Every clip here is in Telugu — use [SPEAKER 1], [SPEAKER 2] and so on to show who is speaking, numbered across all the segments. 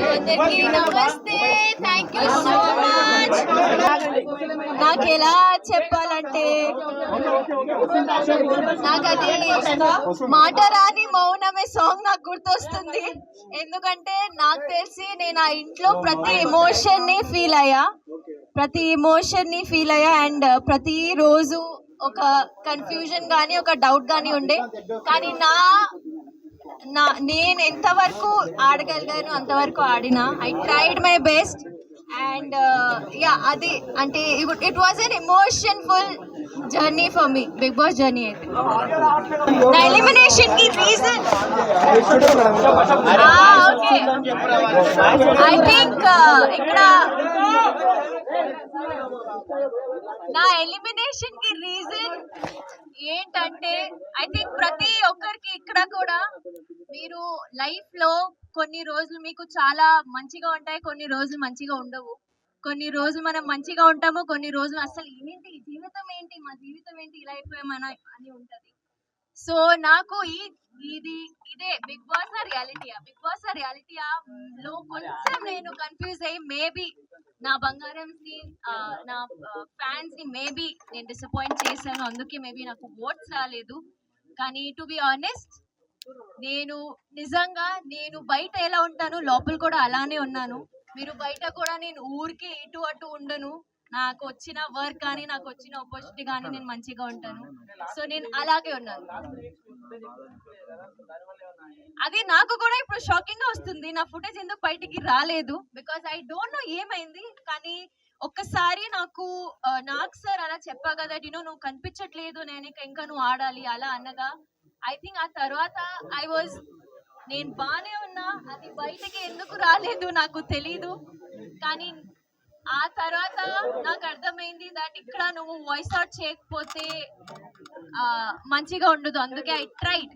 [SPEAKER 1] అందరికీ నమస్తే, థ్యాంక్ యూ సో మచ్. నాకు ఎలా చెప్పాలంటే నాకు అది మాట రాని మౌనమే సాంగ్ నాకు గుర్తొస్తుంది. ఎందుకంటే నాకు తెలిసి నేను ఆ ఇంట్లో ప్రతి ఎమోషన్ ని ఫీల్ అయ్యా అండ్ ప్రతి రోజు ఒక కన్ఫ్యూజన్ కానీ ఒక డౌట్ కానీ ఉండే. కానీ నేను ఎంతవరకు ఆడగలిగాను అంతవరకు ఆడినా. I tried my best and yeah అది అంటే it was an emotionful journey for me. Bigg Boss journey అయితే నా ఎలిమినేషన్ కి రీజన్ ఐ థింక్ ఇక్కడ నా ఎలిమినేషన్ కి రీజన్ ఏంటంటే ఐ థింక్ ప్రతి ఒక్కరికి ఇక్కడ కూడా మీరు లైఫ్ లో కొన్ని రోజులు మీకు చాలా మంచిగా ఉంటాయి, కొన్ని రోజులు మంచిగా ఉండవు. కొన్ని రోజులు మనం మంచిగా ఉంటాము, కొన్ని రోజులు అసలు ఏంటి మా జీవితం ఏంటి ఇలా అయిపోయామని అని ఉంటది. సో నాకు ఇదే బిగ్ బాస్ రియాలిటీయా లో కొంచెం నేను కన్ఫ్యూజ్ అయ్యి మేబీ నా బంగారం ని నా ఫ్యాన్స్ ని మేబీ నేను డిసప్పాయింట్ చేశాను, అందుకే మేబీ నాకు ఓట్స్ రాలేదు. కానీ టు బి ఆనెస్ట్ నేను నిజంగా బయట ఎలా ఉంటాను లోపల కూడా అలానే ఉన్నాను. మీరు బయట కూడా నేను ఊరికి ఇటు అటు ఉండను. నాకు వచ్చిన వర్క్ కానీ నాకు వచ్చిన ఆపర్చునిటీ కానీ నేను మంచిగా ఉంటాను. సో నేను అలాగే ఉన్నాను. అది నాకు కూడా ఇప్పుడు షాకింగ్ గా వస్తుంది. నా ఫుటేజ్ ఎందుకు బయటికి రాలేదు, బికాస్ ఐ డోంట్ నో ఏమైంది. కానీ ఒక్కసారి నాకు సార్ అలా చెప్పా కదా, నువ్వు కనిపించట్లేదు, నేను ఇంకా నువ్వు ఆడాలి అలా అనగా ఐ థింక్ ఆ తర్వాత నేను బానే ఉన్నా. అది బయటకి ఎందుకు రాలేదు నాకు తెలీదు. కానీ ఆ తర్వాత నాకు అర్థమైంది దట్ ఇక్కడ నువ్వు వాయిస్ అవుట్ చేయకపోతే మంచిగా ఉండదు. అందుకే ఐ ట్రైడ్.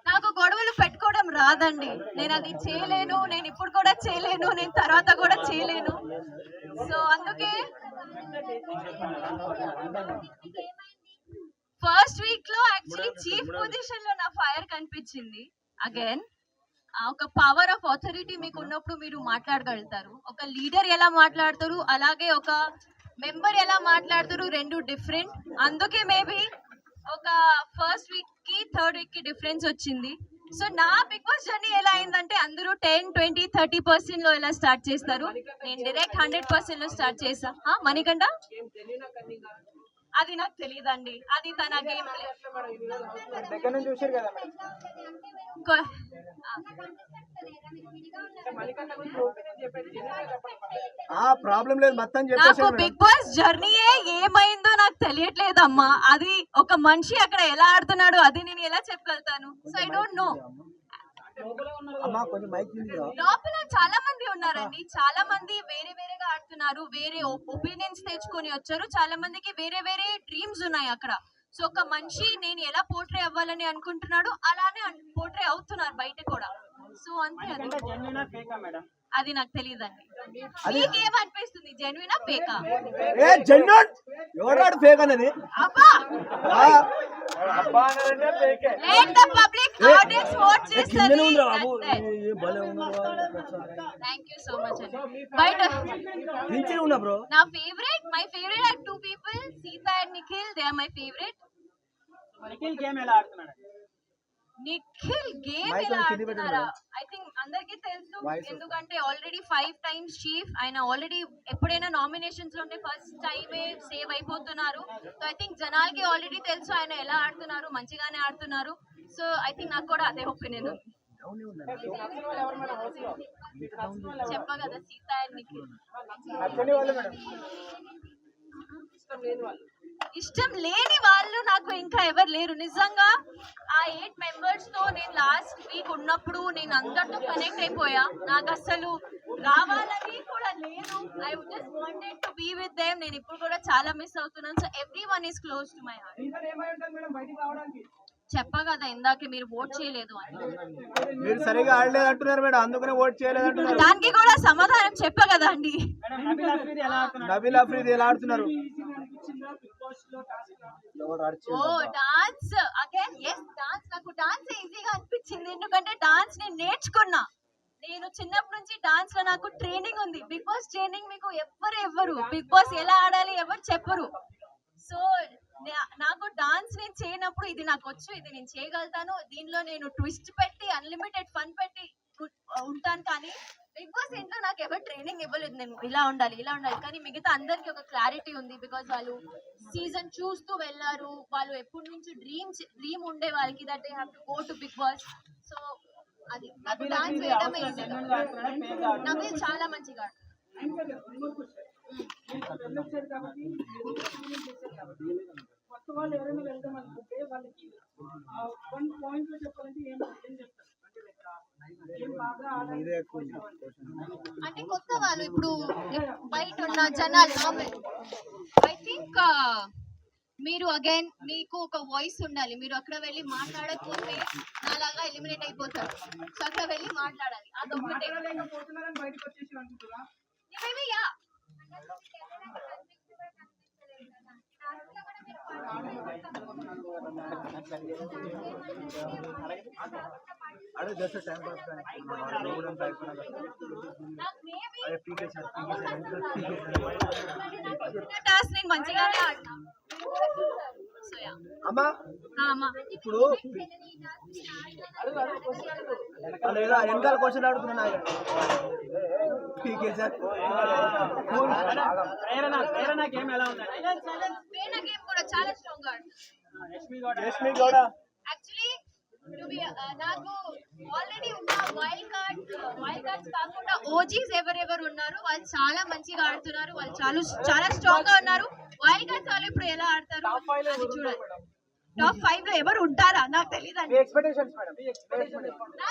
[SPEAKER 1] నాకు గొడవలు పెట్టుకోవడం రాదండి, నేను అది చేయలేను, నేను ఇప్పుడు కూడా చేయలేను, నేను తర్వాత కూడా చేయలేను. సో అందుకే ఫస్ట్ వీక్ లో యాక్చువల్లీ చీఫ్ పొజిషన్ లో నా ఫైర్ కనిపించింది. అగైన్ ఒక పవర్ ఆఫ్ అథారిటీ మీకు ఉన్నప్పుడు మీరు మాట్లాడగలుగుతారు. ఒక లీడర్ ఎలా మాట్లాడతారు, అలాగే ఒక మెంబర్ ఎలా మాట్లాడతారు, రెండు డిఫరెంట్. అందుకే మేబీ ఒక ఫస్ట్ వీక్ కి థర్డ్ వీక్ కి డిఫరెన్స్ వచ్చింది. సో నా బిగ్ బాస్ జర్నీ ఎలా అయిందంటే అందరూ 10, 20, 30% లో ఎలా స్టార్ట్ చేస్తారు, నేను డైరెక్ట్ 100% లో స్టార్ట్ చేసా. మణికంఠ అది నాకు తెలియదండి, అది తన గేమ్ ప్లే. నాకు బిగ్ బాస్ జర్నీ ఏమైందో నాకు తెలియట్లేదమ్మా. అది ఒక మనిషి అక్కడ ఎలా ఆడుతున్నాడు అది నేను ఎలా చెప్పగలుగుతాను. So I don't know. లోపల చాలా మంది ఉన్నారండి, చాలా మంది వేరేగా ఆడుతున్నారు, వేరే ఒపీనియన్స్ తెచ్చుకొని వచ్చారు. చాలా మందికి వేరే డ్రీమ్స్ ఉన్నాయి అక్కడ. సో ఒక మనిషి నేను ఎలా పోర్ట్రే అవ్వాలని అనుకుంటున్నాడు అలానే పోర్ట్రే అవుతున్నారు బయట కూడా. సో అంతే. అది నాకు తెలియదండి. మీకేమనిపిస్తుంది, జెన్యూనా ఫేకా? Thank you so much. But my favorite are two people, Seetha and Nikhil. They are my favorite. Nikhil game ఎలా ఆడుతున్నారా? ఐ థింక్ అందరికీ తెలుసు, ఎందుకంటే ఆల్రెడీ 5 times చీఫ్. ఆయన ఆల్రెడీ ఎప్పుడైనా నామినేషన్స్ లో ఉంటే ఫస్ట్ టైమే సేవ్ అయిపోతున్నారు. సో ఐ థింక్ జనాలకి ఆల్రెడీ తెలుసు ఆయన ఎలా ఆడుతున్నారు, మంచిగానే ఆడుతున్నారు. సో ఐ థింక్ నాకు కూడా అదే ఒపీనియన్. చెప్పా కదా, సీత అండ్ నిఖిల్. ఇష్టం లేని వాళ్ళు నాకు ఇంకా ఎవరు లేరు నిజంగా. ఆ 8 members తో నేను లాస్ట్ వీక్ ఉన్నప్పుడు నేను అందరితో కనెక్ట్ అయిపోయా. నాకు అసలు రావాలని కూడా లేదు. I just wanted to be with them. నేను ఇప్పుడు కూడా చాలా మిస్ అవుతున్నాను. So everyone is close to my heart. చెప్పా కదా ఇందాక మీరు ఓట్ చేయలేదు అని.
[SPEAKER 2] మీరు సరిగా ఆడలేదు అంటున్నారు మేడం, అందుకనే ఓట్ చేయలేదు అంటున్నారు.
[SPEAKER 1] దానికి కూడా సమాధానం చెప్పా కదా అండి.
[SPEAKER 2] నబీల్ అఫ్రీది ఎలా ఆడుతున్నారు?
[SPEAKER 1] ఓ డాన్స్ అగైన్ ఎస్ డాన్స్ నాకు డాన్స్ ఈజీగా అనిపించింది ఎందుకంటే డాన్స్ నేను నేర్చుకున్నా నేను చిన్నప్పటి నుంచి డాన్స్ లో నాకు ట్రైనింగ్ ఉంది బిగ్ బాస్ ట్రైనింగ్ మీకు ఎవ్వరు బిగ్ బాస్ ఎలా ఆడాలి ఎవరు చెప్పరు సో నాకు డాన్స్ నేను చేయనప్పుడు ఇది నాకు వచ్చు ఇది నేను చేయగలుగుతాను దీనిలో నేను ట్విస్ట్ పెట్టి అన్లిమిటెడ్ ఫన్ పెట్టి ఉంటాను కానీ బిగ్ బాస్ ఏంటో నాకు ఎవరు ట్రైనింగ్ ఇవ్వలేదు నేను ఇలా ఉండాలి కానీ మిగతా అందరికి ఒక క్లారిటీ ఉంది బికాజ్ వాళ్ళు సీజన్ చూస్తూ వెళ్ళారు వాళ్ళు ఎప్పటి నుంచి డ్రీమ్ ఉండే వాళ్ళకి that they have to go to Bigg Boss so అది నాకు డాన్స్ వేయడమే ఈజీ నవీల్ చాలా మంచిగా
[SPEAKER 3] కొత్త వాళ్ళు ఎవరైనా వెళ్దాం అనుకుంటే వాళ్ళకి 1 పాయింట్ లో చెప్పాలంటే ఏం చెప్తారు
[SPEAKER 1] అంటే కొత్త వాళ్ళు ఇప్పుడు బయట ఉన్న జనాలు ఐ థింక్ మీరు అగైన్ మీకు ఒక వాయిస్ ఉండాలి మీరు అక్కడ వెళ్ళి మాట్లాడకపోతే నాలాగా ఎలిమినేట్ అయిపోతారు సో అక్కడ వెళ్ళి మాట్లాడాలి అదొక్కటే మేబీ యా
[SPEAKER 2] అదే జస్ట్ టైం పాస్
[SPEAKER 1] టాస్క్ నేను మంచిగానే ఆడినా
[SPEAKER 2] అమ్మా
[SPEAKER 1] అమ్మా
[SPEAKER 2] ఇప్పుడు వెనకాల క్వశ్చన్ అడుగుతున్నా
[SPEAKER 3] గేమ్ ఎలా ఉంది
[SPEAKER 1] ప్రేరణ గేమ్ కూడా చాలా స్ట్రాంగ్ గా
[SPEAKER 2] యష్మి గౌడ
[SPEAKER 1] యాక్చువల్లీ నాకు ఆల్రెడీ ఉన్న వైల్డ్ కార్డ్స్ కాకుండా ఓజీస్ ఎవరెవరు ఉన్నారు వాళ్ళు చాలా మంచిగా ఆడుతున్నారు వాళ్ళు చాలా స్ట్రాంగ్ గా ఉన్నారు వైల్డ్ కార్డ్స్ వాళ్ళు ఇప్పుడు ఎలా ఆడతారు అది చూడాలి టాప్ 5 లో ఎవరు ఉంటారా నాకు తెలియదండి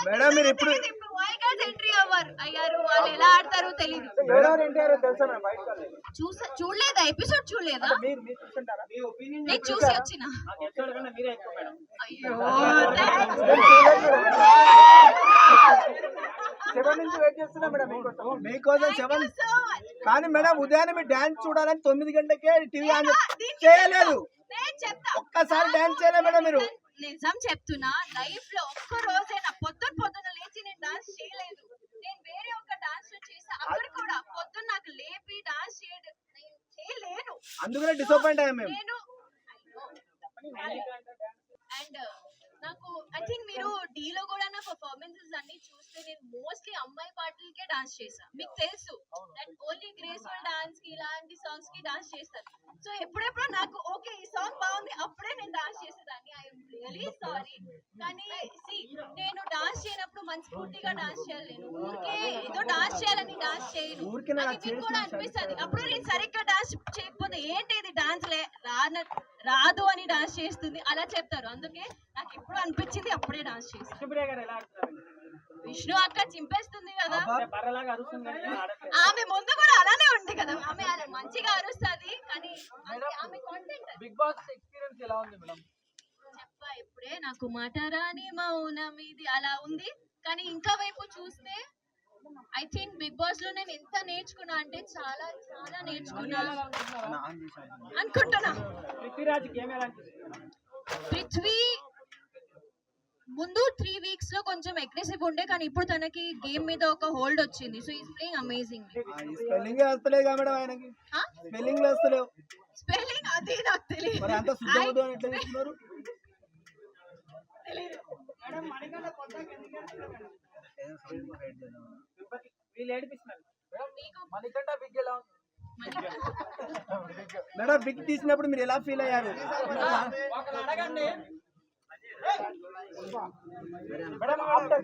[SPEAKER 2] మేడం మీరు ఇప్పుడు
[SPEAKER 1] వైల్డ్ కార్డ్స్ ఎంట్రీ అయ్యారు వాళ్ళు ఎలా ఆడతారో తెలియదు చూడలేదా ఎపిసోడ్ చూడలేదా నేను చూసి వచ్చిన అయ్యో
[SPEAKER 2] మీకోసం 7 కానీ మేడం ఉదయాన్నే మీరు డాన్స్ చూడాలని 9 గంటలకే టీవీ ఆన్ చేయలేదు ఒక్కసారి డాన్స్ చేయలేదు మేడం మీరు
[SPEAKER 1] నిజం చెప్తున్నా లైఫ్ లో ఒక్క రోజైనా పొద్దున లేచి నేను డాన్స్ చేయలేదు నేను వేరే ఒక డాన్స్ చేసా అక్కడ కూడా పొద్దున్న నాకు లేపి డాన్స్ చేయలేను
[SPEAKER 2] అందుకనే డిసప్పాయింట్ అయ్యాం మేము
[SPEAKER 1] అండ్ నాకు ఐ థింక్ మీరు డీలో కూడా నా పర్ఫార్మెన్సెస్ అన్ని చూస్తే నేను మోస్ట్లీ అమ్మాయి పాటలకే డాన్స్ చేసా మీకు తెలుసు దట్ ఓన్లీ గ్రేస్ఫుల్ డాన్స్ కి ఇలాంటి సాంగ్స్ కి డాన్స్ చేస్తాను సో ఎప్పుడెప్పుడు నాకు ఓకే ఈ సాంగ్ బాగుంది అప్పుడే నేను డాన్స్ చేసేదాన్ని ఐఎమ్ రియలీ సారీ కానీ నేను డాన్స్ చేయనప్పుడు మనస్ఫూర్తిగా డాన్స్ చేయాలి నేను ఊరికే ఏదో డాన్స్ చేయాలని డాన్స్ చేయను అది మీకు కూడా అనిపిస్తుంది అప్పుడు నేను సరిగ్గా డాన్స్ చేయకపోతే ఏంటి ఇది డాన్స్ రాదు అని డాన్స్ చేస్తుంది అలా చెప్తారు అందుకే నాకు ఎప్పుడు అనిపించింది అప్పుడే డాన్స్ చేస్తాను విష్ణు అక్క చింపేస్తుంది కదా ఆమె ముందు కూడా అలానే ఉంది కదా ఆమె మంచిగా అరుస్తుంది కానీ ఆమె కాంటెంట్
[SPEAKER 3] బిగ్ బాస్ ఎక్స్పీరియన్స్ ఎలా ఉంది మేడం
[SPEAKER 1] చెప్పా ఇప్పుడే నాకు మాట రాని మౌనం ఇది అలా ఉంది కానీ ఇంకా వైపు చూస్తే ఐ థింక్ బిగ్ బాస్ లో నేను ఎంత నేర్చుకున్నా అంటే చాలా నేర్చుకున్నా అనుకుంటున్నా పృథ్వీ ముందు 3 weeks లో కొంచెం అగ్రెసివ్ ఉండే కానీ ఇప్పుడు తనకి గేమ్ మీద ఒక హోల్డ్ వచ్చింది so is playing amazing
[SPEAKER 2] spelling వస్తలేదు కదా మేడం ఆయనకి స్పెల్లింగ్ వస్తలేవు
[SPEAKER 1] స్పెల్లింగ్ అది నాకు తెలియదు
[SPEAKER 2] మరి అంత శుద్ధమవుతూ అని ఎట్లా చెప్తున్నారు మేడం బిగ్ తీసినప్పుడు మీరు ఎలా ఫీల్ అయ్యారు
[SPEAKER 1] after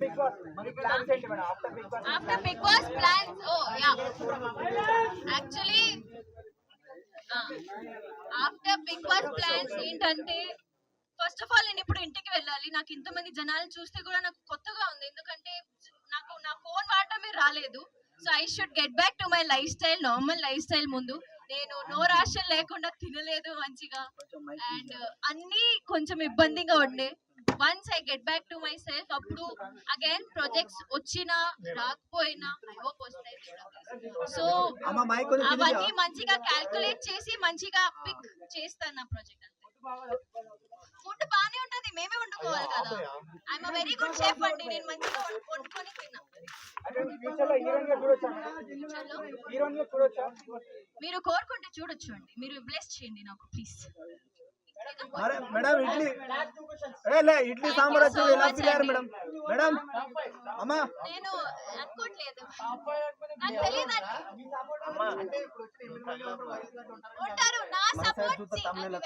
[SPEAKER 1] Bigg Boss plans oh yeah actually after Bigg Boss plans ఏంటంటే ఫస్ట్ ఆఫ్ ఆల్ నేను ఇప్పుడు ఇంటికి వెళ్ళాలి నాకు ఇంతమంది జనాలు చూస్తే కూడా నాకు కొత్తగా ఉంది ఎందుకంటే నాకు నా ఫోన్ వాడటమే రాలేదు so I should get back to my life style normal life style ముందు నేను నో రేషన్ లేకుండా తినలేదు మంచిగా అండ్ అన్ని కొంచెం ఇబ్బందిగా ఉండే once I get back to my self అప్పుడు అగైన్ ప్రాజెక్ట్స్ వచ్చినా రాకపోయినా ఐ హోప్ వస్తాయి. సో
[SPEAKER 2] అమ్మ మైక్ కొంచెం
[SPEAKER 1] అవన్నీ మంచిగా క్యాల్కులేట్ చేసి మంచిగా పిక్ చేస్తాను నా ప్రాజెక్ట్ అంతే. ఫుడ్ బానే ఉంటది, మేమే వండుకోవాలి కదా. I'm a very good chef అండి, నేను మంచిగా వండుకొని తిన్నా. మీరు కోరుకుంటే చూడొచ్చు అండి, మీరు బ్లెస్ చేయండి నాకు ప్లీజ్.
[SPEAKER 2] మేడం ఇడ్లీ సాంబార్ వచ్చి ఎలా ఫీల్ అయ్యారు మేడం? మేడం అమ్మా
[SPEAKER 1] నేను అనుకోవట్లేదు, నాకు తెలియదండి ఉంటారు నా support.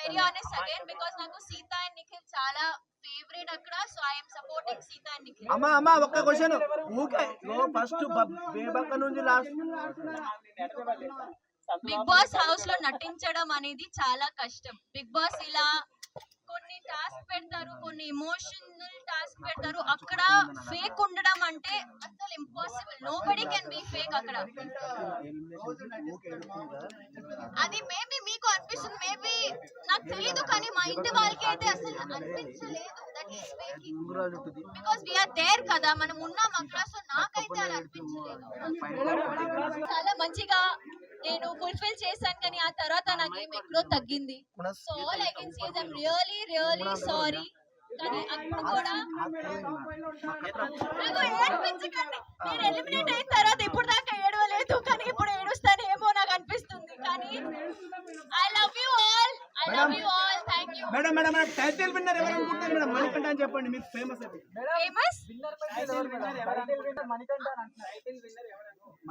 [SPEAKER 1] Very honest again because నాకు సీత అండ్ నిఖిల్ చాలా ఫేవరెట్ అక్కడ. So I'm supporting Sita and Nikhil.
[SPEAKER 2] అమ్మా ఒక్క క్వశ్చన్ ఊకే ఫస్ట్ బేబక్క నుంచి లాస్ట్
[SPEAKER 1] బిగ్ బాస్ హౌస్ లో నటించడం అనేది చాలా కష్టం. బిగ్ బాస్ ఇలా కొన్ని టాస్క్ పెడతారు, కొన్ని ఎమోషనల్ టాస్క్ పెడతారు. అక్కడ ఫేక్ ఉండడం అంటే అసలు impossible. Nobody can be fake అక్కడ. అది మేబీ మీకు అనిపిస్తుంది, మేబీ నాకు తెలీదు, కానీ మా ఇంటి వాళ్ళకి అయితే అసలు అనిపించలేదు that is faking. Because we are there కదా, మనం ఉన్నాం అక్కడ. సో నాకైతే అలా అనిపించలేదు. చాలా మంచిగా నేను ఫుల్ఫిల్ చేశాను, కానీ ఆ తర్వాత నాకు ఏం ఎక్కడో తగ్గింది. So all I can say is I am really sorry. కానీ అప్పుడు కూడా నాకు ఏడ్పించకండి. నేను ఎలిమినేట్ అయిన తర్వాత ఇప్పుడు దాకా ఏడవలేదు, కానీ ఇప్పుడు ఏడుస్తానేమో నాకు అనిపిస్తుంది. కానీ I love you all, thank you.
[SPEAKER 2] Madam title winner ఎవరు అనుకుంటారు మేడం? మణికంఠ అని చెప్పండి, మీకు ఫేమస్ అది.
[SPEAKER 1] ఫేమస్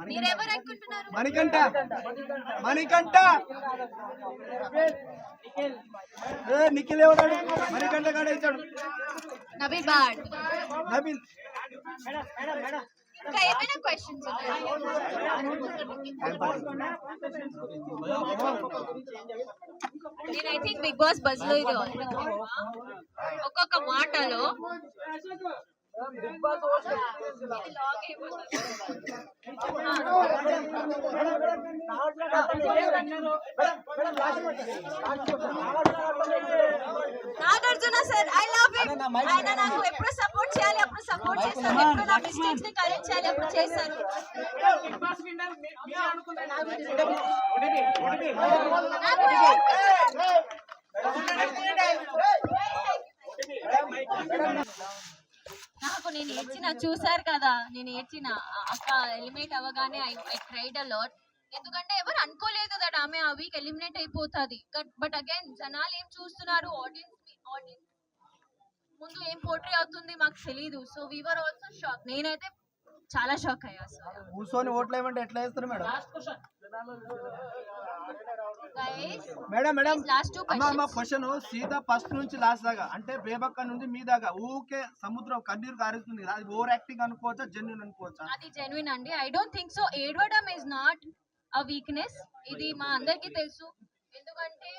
[SPEAKER 1] మీరు ఎవరు అనుకుంటున్నారు?
[SPEAKER 2] మణికంఠ నిఖిల్ ఎవడాడు? మణికంఠ కాడ ఇచ్చాడు.
[SPEAKER 1] నబీల్ బాడ్. ఇంకా ఏమైనా క్వశ్చన్స్ నేను I think Bigg Boss Buzz లో ఇది ఒక్కొక్క మాటలో Nagarjuna sir I love him. ఆయన నాకు ఎప్పుడు సపోర్ట్ చేయాలి అప్పుడు సపోర్ట్ చేస్తాను, ఎప్పుడు నా మిస్టేక్స్ ని కరెక్ట్ చేయాలి అప్పుడు చేస్తాను. నాకు నేను ఏడ్చిన చూసారు కదా, నేను ఏడ్చిన అక్క ఎలిమినేట్ అవ్వగానే ఐ క్రైడ్ అ లాట్. ఎందుకంటే ఎవరు అనుకోలేదు దట్ ఆమె ఆ వీక్ ఎలిమినేట్ అయిపోతుంది. బట్ అగైన్ జనాలు ఏం చూస్తున్నారు, ఆడియన్స్ ముందు ఏం పోర్ట్రే అవుతుంది మాకు తెలీదు. So we were also shock. నేనైతే చాలా షాక్ అయ్యా.
[SPEAKER 2] కూర్చొని ఓట్లు ఏమంటే ఎట్లా వేస్తారు మేడం? క్వశ్చన్ సీత ఫస్ట్ నుంచి లాస్ట్ దాకా అంటే బేబక్క నుంచి మీ దాకా ఊకే సముద్రం కన్నీరు కారుస్తుంది. అది ఓవర్ యాక్టింగ్ అనుకోవచ్చా, జెన్యున్ అనుకోవచ్చా?
[SPEAKER 1] అది జెన్యున్ అండి. I don't think so. ఏడవడం ఇస్ నాట్ అ వీక్నెస్, ఇది మా అందరికి తెలుసు. ఎందుకంటే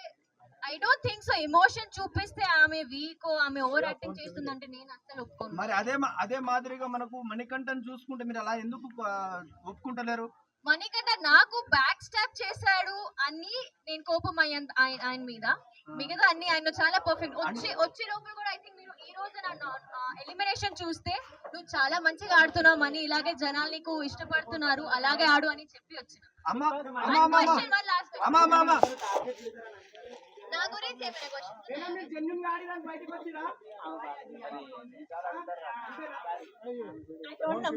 [SPEAKER 1] I don't think so emotion చూపిస్తే ఆమె వీక్, ఆమె ఓవర్ యాక్టింగ్ చేస్తుందంటే నేను అసలు ఒప్పుకోను.
[SPEAKER 2] మరి అదే మాదిరిగా మనకు మణికంఠన్ చూసుకుంటే మీరు అలా ఎందుకు ఒప్పుకుంటలేరు?
[SPEAKER 1] మణికంఠ నాకు బ్యాక్ స్టాప్ చేశాడు అని నేను కోపం ఆయన మీద. మిగతా అన్ని ఆయన చాలా పర్ఫెక్ట్. వచ్చే లోపల కూడా ఐ థింక్ మీరు ఈ రోజు నన్ను ఎలిమినేషన్ చూస్తే నువ్వు చాలా మంచిగా ఆడుతున్నావు అని, ఇలాగే జనాలు నీకు ఇష్టపడుతున్నారు, అలాగే ఆడు అని చెప్పి వచ్చిన. నా గురించి ఏమైనా క్వశ్చన్?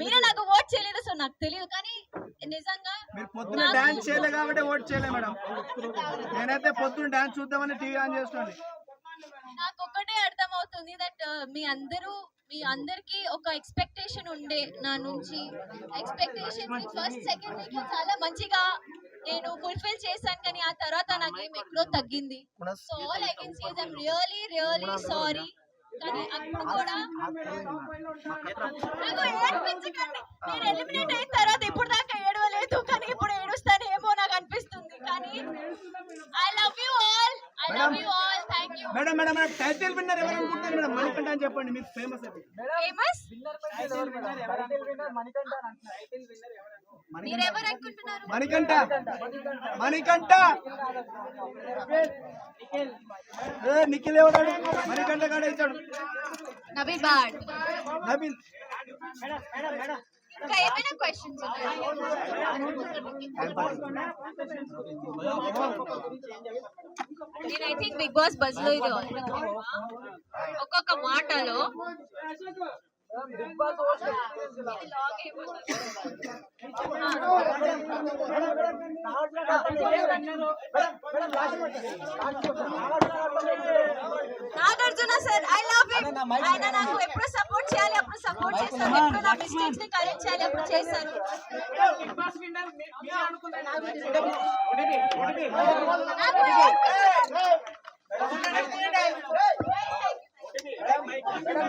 [SPEAKER 1] మీరు నాకు ఓట్ చేయలేదు, సో నాకు తెలియదు. కానీ నిజంగా
[SPEAKER 2] మీరు పొద్దున్న డాన్స్ చేయలేదు కాబట్టి ఓట్ చేయలేదు మేడం. నేనైతే పొద్దున్న డాన్స్ చూద్దామని టీవీ ఆన్ చేస్తుంది.
[SPEAKER 1] నాకు ఒకటే అర్థం అవుతుంది దట్ మీ అందరికి ఒక ఎక్స్పెక్టేషన్ ఉండే నా నుంచి. ఎక్స్పెక్టేషన్ ఫస్ట్ సెకండ్ వీక్ చాలా మంచిగా నేను ఫుల్ఫిల్ చేశాను, కానీ ఆ తర్వాత నాకు ఏం ఎక్కడో తగ్గింది. So all I can say is I am really sorry. కానీ అప్పుడు కూడా నాకు ఏడ్పించకండి. నేను ఎలిమినేట్ అయిన తర్వాత ఇప్పుడు దాకా ఏడవలేదు, కానీ ఇప్పుడు ఏడుస్తానేమో నాకు అనిపిస్తుంది. కానీ I love you all, thank you.
[SPEAKER 2] Madam title winner ఎవరు అనుకుంటారు మేడం? మణికంఠ అని చెప్పండి, మీకు ఫేమస్ అది.
[SPEAKER 1] ఫేమస్ మీరు ఎవరు అనుకుంటున్నారు?
[SPEAKER 2] మణికంఠ నిఖిల్ ఎవడాడు? మణికంఠ కాడ ఇచ్చాడు.
[SPEAKER 1] నబీల్ బాట్.
[SPEAKER 2] నబిల్
[SPEAKER 1] ఇంకా ఏమైనా క్వశ్చన్స్ నేను I think Bigg Boss Buzz లో ఇది ఒక్కొక్క మాటలో Nagarjuna sir I love you. ఆయన నాకు ఎప్పుడు సపోర్ట్ చేయాలి అప్పుడు సపోర్ట్ చేస్తారు, ఎప్పుడు నా మిస్టేక్స్ ని కరెక్ట్ చేయాలి అప్పుడు చేస్తారు. నాకు